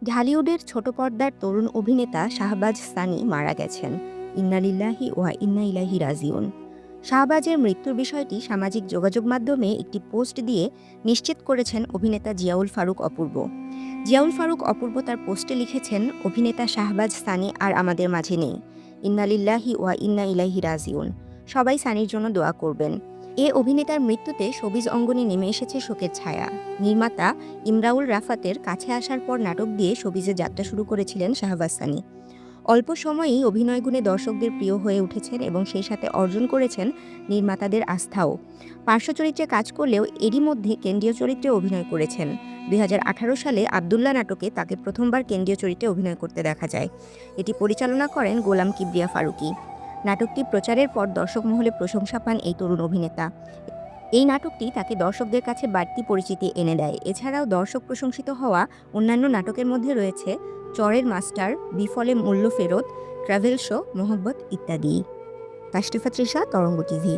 ঢালিউডের ছোট পর্দার তরুণ অভিনেতা শাহবাজ সানি মারা গেছেন। ইন্না লিল্লাহি ওয়া ইন্না ইলাইহি রাজিউন। শাহবাজের মৃত্যুর বিষয়টি সামাজিক যোগাযোগ মাধ্যমে একটি পোস্ট দিয়ে নিশ্চিত করেছেন অভিনেতা জিয়াউল ফারুক অপূর্ব। জিয়াউল ফারুক অপূর্ব তার পোস্টে লিখেছেন, অভিনেতা শাহবাজ সানি আর আমাদের মাঝে নেই। ইন্না লিল্লাহি ওয়া ইন্না ইলাইহি রাজিউন। সবাই সানির জন্য দোয়া করবেন। এ অভিনেতার মৃত্যুতে শোবিজ অঙ্গনে নেমে এসেছে শোকের ছায়া। নির্মাতা ইমরাউল রাফাতের কাছে আসার পর নাটক দিয়ে শোবিজে যাত্রা শুরু করেছিলেন শাহবাজ সানি। অল্প সময়েই অভিনয় গুণে দর্শকদের প্রিয় হয়ে উঠেছেন এবং সেই সাথে অর্জন করেছেন নির্মাতাদের আস্থাও। পার্শ্ব চরিত্রে কাজ করলেও এরই মধ্যে কেন্দ্রীয় চরিত্রে অভিনয় করেছেন। ২০১৮ সালে আব্দুল্লাহ নাটকে তাকে প্রথমবার কেন্দ্রীয় চরিত্রে অভিনয় করতে দেখা যায়। এটি পরিচালনা করেন গোলাম কিবরিয়া ফারুকী। নাটকটি প্রচারের পর দর্শক মহলে প্রশংসা পান এই তরুণ অভিনেতা। এই নাটকটি তাকে দর্শকদের কাছে বাড়তি পরিচিতি এনে দেয়। এছাড়াও দর্শক প্রশংসিত হওয়া অন্যান্য নাটকের মধ্যে রয়েছে চরের মাস্টার, বিফলে মূল্য ফেরত, ট্রাভেল শো, মোহব্বত ইত্যাদি। তাশরিফা তৃষা, তরঙ্গ টিভি।